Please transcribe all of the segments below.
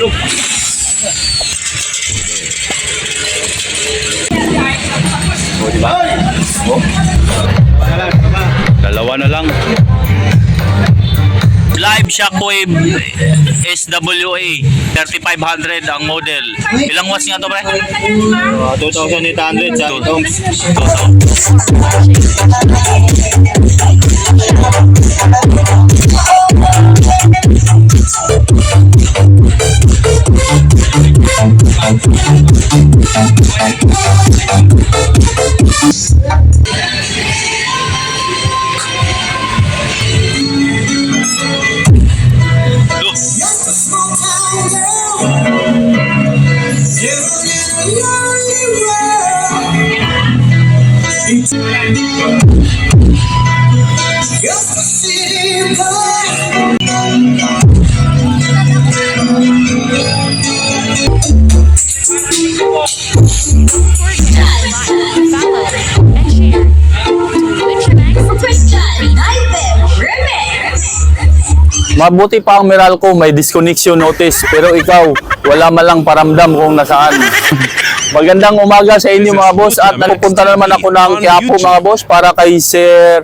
Look. O, diba? O. Dalawa na lang. Live Shockwave SWA 3500 ang model. Ilang watts nga to, pre? 2,800 sa ito. Mabuti pa ang Meralco, may disconnection notice, pero ikaw, wala malang paramdam kung nasaan. Magandang umaga sa inyo mga boss, at napupunta na naman ako ng Quiapo mga boss para kay Sir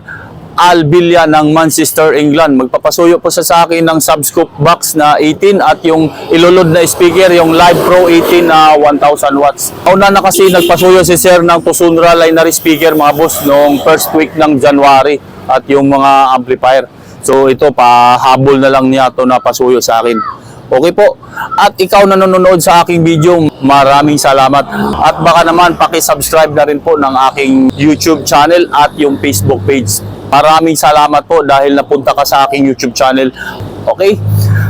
Al Villa ng Manchester, England. Magpapasuyo po sa akin ng subscope box na 18 at yung ilulod na speaker, yung Live Pro 18 na 1000 watts. Una na kasi nagpasuyo si Sir ng Tucson Linear speaker mga boss noong first week ng January at yung mga amplifier. So ito, pahabol na lang niya ito na pasuyo sa akin. Okay po. At ikaw na nanonood sa aking video, maraming salamat. At baka naman paki-subscribe na rin po ng aking YouTube channel at yung Facebook page. Maraming salamat po dahil napunta ka sa aking YouTube channel. Okay?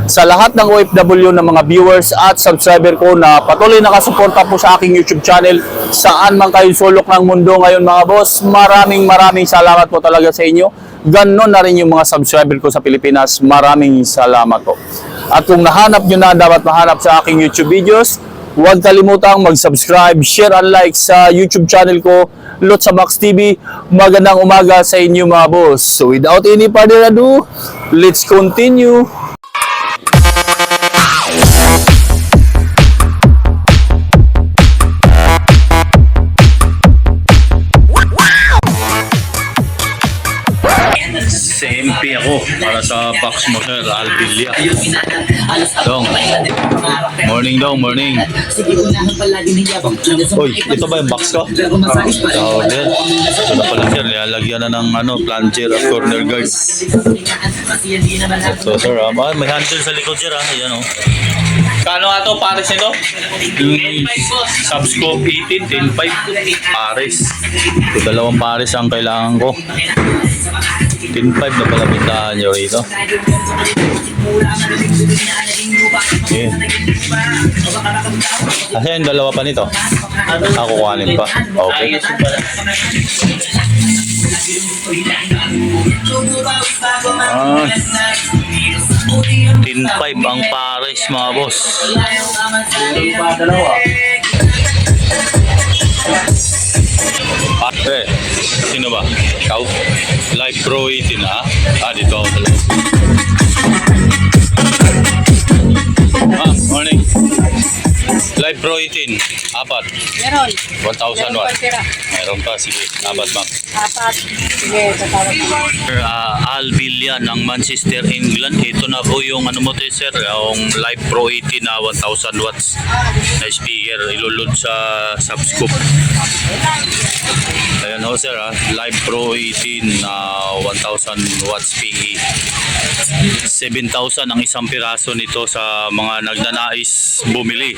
Sa lahat ng OFW ng mga viewers at subscriber ko na patuloy nakasuporta po sa aking YouTube channel, saan man kayo sulok ng mundo ngayon mga boss, maraming salamat po talaga sa inyo. Ganon na rin yung mga subscriber ko sa Pilipinas. Maraming salamat po. At kung nahanap nyo na dapat mahanap sa aking YouTube videos, huwag kalimutang mag-subscribe, share and like sa YouTube channel ko, Lotsa Box TV. Magandang umaga sa inyo mga boss. So without any further ado, let's continue. SMP ako para sa box mo, Sir Al Villa. Dong. Morning daw, morning. Uy, ito ba yung box ko? Oo, din. Ito na pala, Sir. Nilalagyan na ng plunger at corner guard. So, Sir, may handle sa likod, Sir. Ayan, oh. Kano nga ito, pares nito? Subscope 18, 10.5 pares. So, dalawang pares ang kailangan ko. 10.5 na pala pintahan nyo rito. Okay. Kasi yung dalawa pa nito. Ako kuhanin pa. Okay. 10.5 ang pares mga boss. Eh, sino ba? Ikaw? Live Pro 18 ha? Dito ako talaga. Morning. Live Pro 18, apat. Meron. 1,000 watt. Meron pa, sige. Apat, ma'am. Apat. Sige, tatawag ko. Al Villa ng Manchester, England. Ito na po yung sir, yung Live Pro 18 na 1,000 watts na speaker. Ilulod sa subscope. Ayan ho, sir, Live Pro 18 na 1,000 watts PE. 7,000 ang isang piraso nito sa mga nagnanais bumili.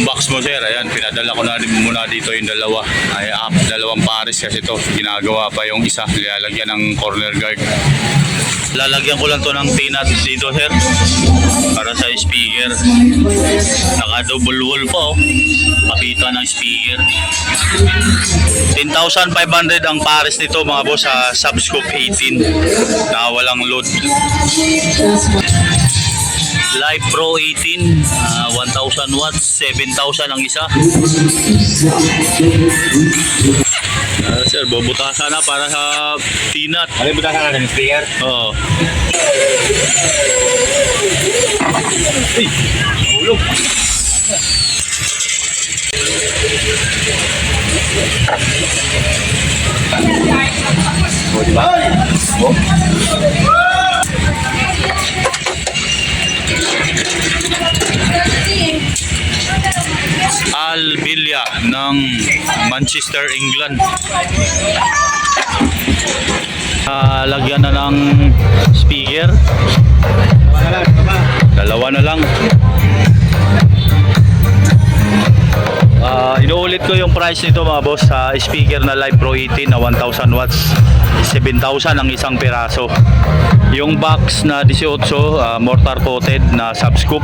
Box mo, sir, ayan, pinadala ko na muna dito yung dalawa. Dalawang pares kasi ito. Ginagawa pa yung isa, lalagyan ng corner guard. Lalagyan ko lang to ng peanut dito, sir, para sa speaker. Naka double wall pa, oh. Pakita ng speaker. 10,500 ang pares nito mga boss sa subscope 18 na walang load. Live Pro 18, 1,000 watts, 7,000 ang isa. Sir, bubutasan na para sa peanut. Ano yung butasan natin? Speaker? Oo. Uy, nahulog. O, diba? O. Albilia ng Manchester, England. Lagyan na ng speaker. Dalawa na lang. Inuulit ko yung price nito mga boss sa speaker na Live Pro 18 na 1000 watts. 7,000 ang isang piraso. Yung box na 18 mortar coated na subscoop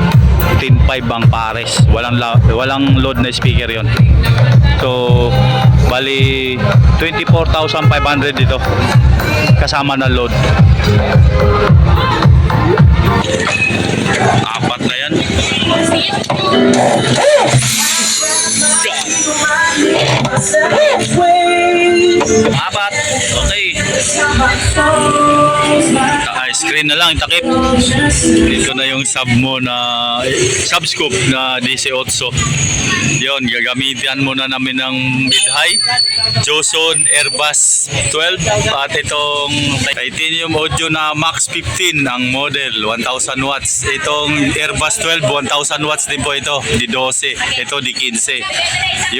10.5 ang pares. Walang load na speaker yon. So bali 24,500 dito kasama na load. Apat na yan. Apat. Okay. Screen na lang itakip. Dito na yung sub mo na subscope na 18. Yon, gagamitan muna namin ng mid-high Joson Airbus 12 at itong titanium audio na Max 15 ang model 1000 watts. Itong Airbus 12 1000 watts din po ito, di 12, ito di 15.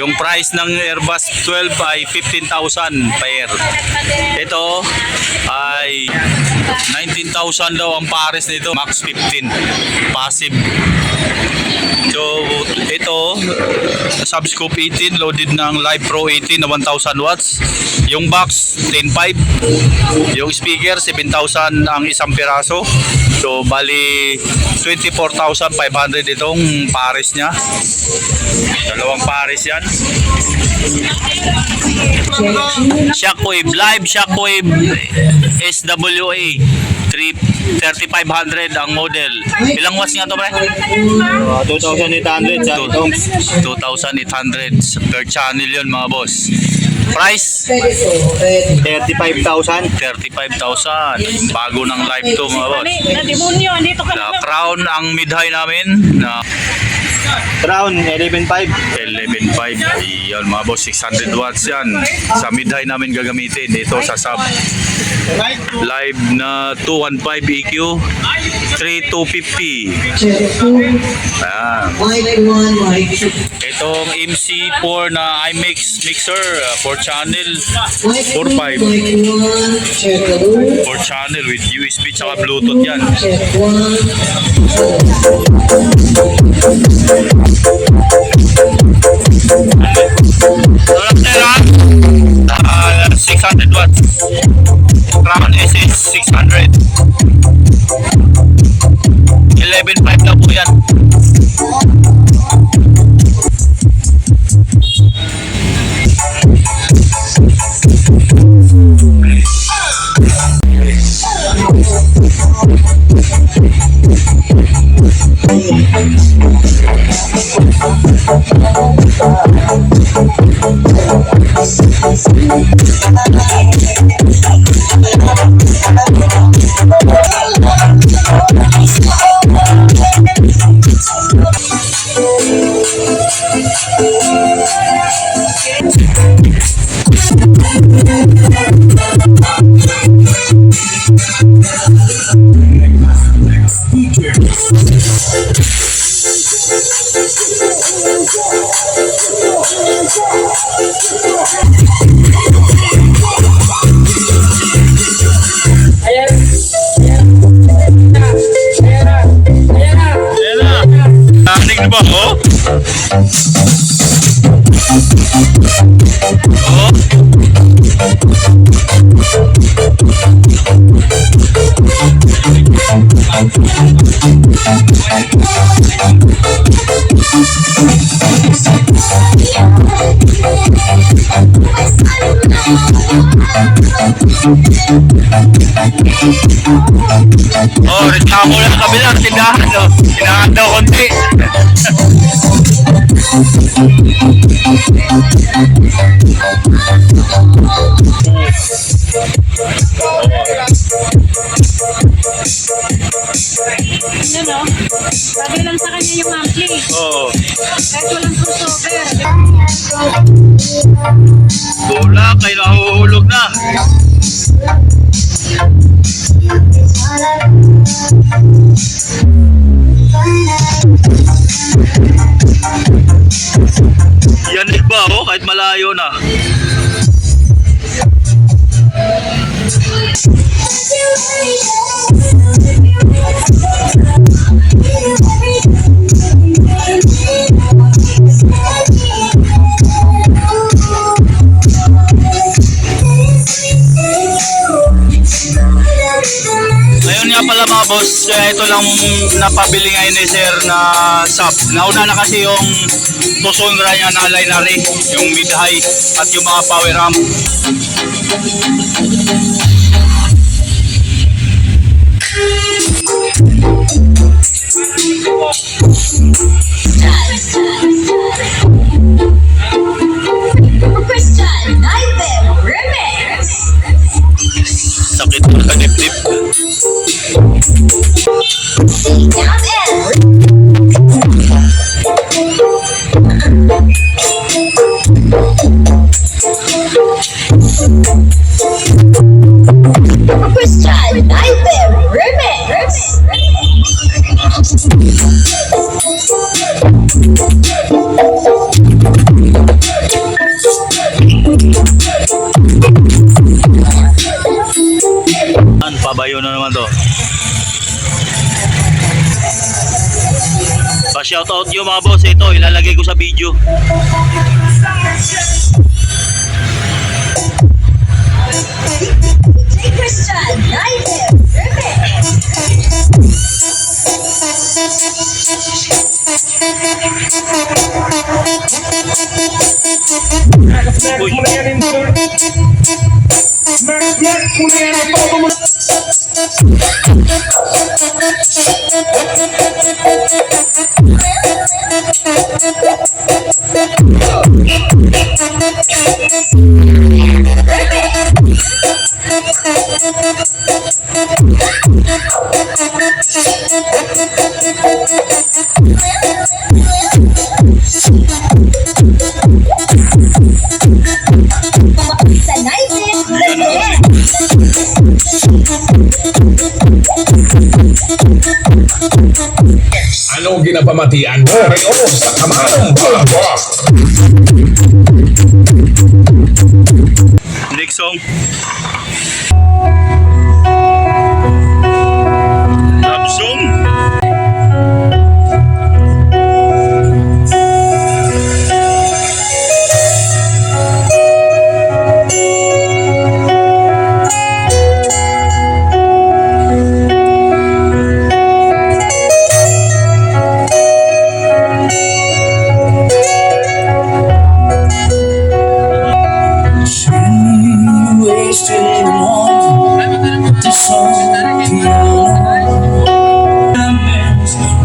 Yung price ng Airbus 12 ay 15,000 pair. Ito ay 19,000 daw ang pares nito, Max 15 passive. So ito subscope 18 loaded ng Live Pro 18 na 1000 watts. Yung box 10.5. Yung speaker 7,000 ang isang piraso. So bali 24,500 itong pares niya. Dalawang pares yan. Shockwave, Live Shockwave SWA 3500 ang model. Ilang watts nga to pre? 2,800 sa ito. 2,800 per channel yun mga boss. Price? 35,000. 35,000. Bago ng live to mga boss. Na demonyo, andito ka Na Crown ang mid-high namin na Crown 11,500. 11.5. Yan mga boss, 600 watts yan. Sa mid-high namin gagamitin. Ito sa sub. Live na 215 EQ 3250. Itong MC4 na iMix mixer 4 channel 4.5 4 channel with USB tsaka Bluetooth yan. Tulad nila 600 watts Crown SS 600 11.5 na po yan. Narinig na ba? Oh? Oh? Oh, reklamo lang kabilang tindahan, no? Tindahan daw konti. Yan o. Bagay lang sa kanya yung ampli. Oo. Kahit walang crossover. Tulak, kayo nahuhulog na. Yanig ba oh, kahit malayo na. Ngayon nga pala mga boss, ito lang napabili ngayon ni Sir na sub. Nauna na kasi yung Tucson niya na lineary, yung mid-high at yung mga power amp. Christian Nightmare Remix. Sakit mo sa dip-dip. Down and Christian Nightmare Remix. Pabayo na naman to. Pa-shoutout nyo mga boss, ito ilalagay ko sa video. Christian Nightmare Remix. Uy. Sa Nightmare Remix. Anong ginapamatian mo? Rayo sa kamarang balabak. Next song. Love song.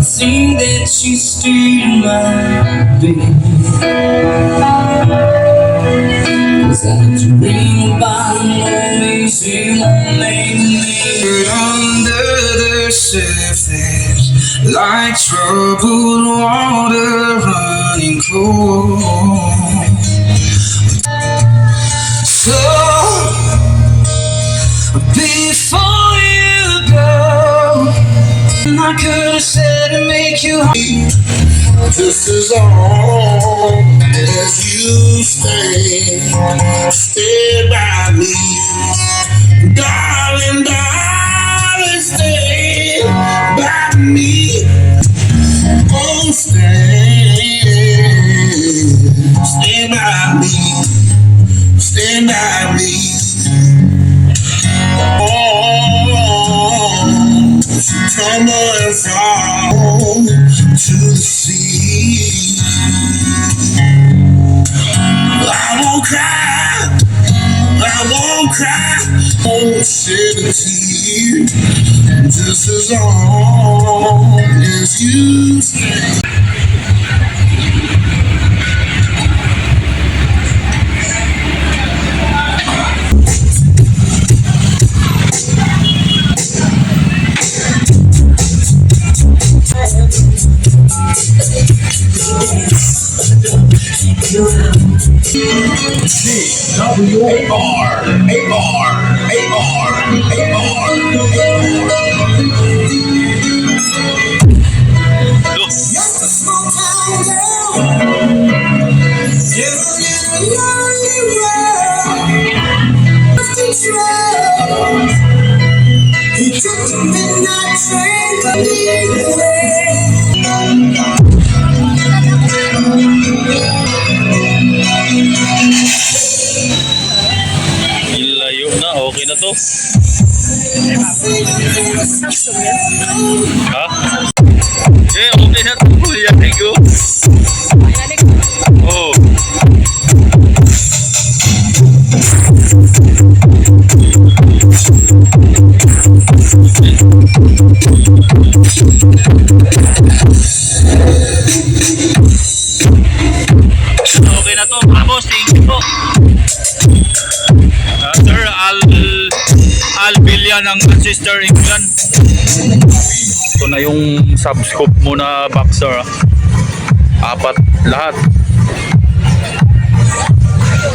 See that she stayed in my bed. 'Cause I dream about an amazing lady under the surface, like troubled water running cold. So before you go, I could have said to make you happy. This is all as you stay by me, darling, darling, stay by me, oh stay by me, stay by me, oh, come on from to the sea. I won't cry, I won't cry, won't shed a tear. Just as long as you stay. He took the midnight train to lead the way. Layo na, okay na to. Ha? Okay na to. Yan, go. Oh. Okay na to, boss. Thank you po. Sir Al Villa ng Manchester, England. Ito na yung subscope muna boxer. Apat lahat.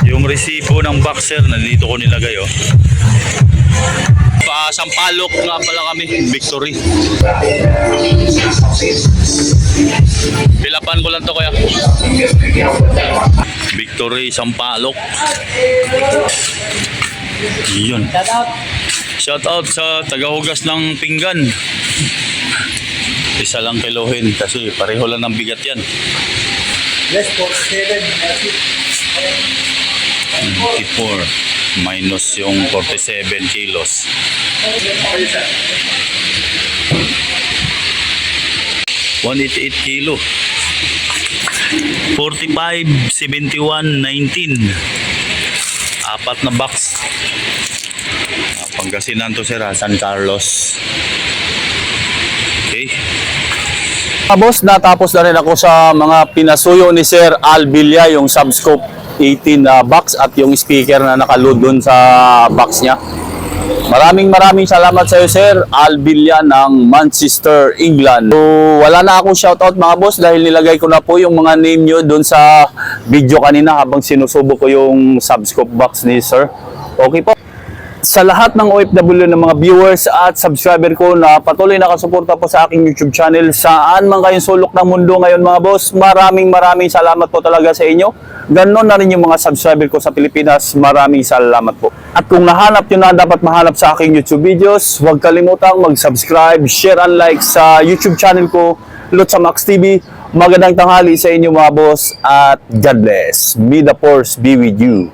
Yung resibo ng boxer nandito ko nilagay, oh. Sampalok nga pala kami, Victory. Pilapan ko lang to, kaya Victory Sampalok. Yun. Shout out sa tagahugas ng pinggan. Isa lang kilohin kasi pareho lang ng bigat yan. Yes, 47. 24 minus yung 47 kilos. 188 kilo. 45, 71, 19. Apat na box. Pangasinan to, sir, San Carlos. Okay. Boss, natapos na rin ako sa mga pinasuyo ni Sir Al Villa, yung subscope 18 na box at yung speaker na nakaload dun sa box niya. Maraming salamat sa iyo, Sir Al Villa ng Manchester, England. So, wala na akong shoutout, mga boss, dahil nilagay ko na po yung mga name nyo dun sa video kanina habang sinusubo ko yung subscope box ni Sir. Okay po. Sa lahat ng OFW ng mga viewers at subscriber ko na patuloy nakasuporta po sa aking YouTube channel, saan man kayong sulok ng mundo ngayon, mga boss, maraming salamat po talaga sa inyo. Ganon na rin yung mga subscriber ko sa Pilipinas, maraming salamat po. At kung nahanap nyo na dapat mahanap sa aking YouTube videos, huwag kalimutang mag-subscribe, share and like sa YouTube channel ko, Lutz Max TV. Magandang tanghali sa inyo, mga boss, at God bless. May the force be with you.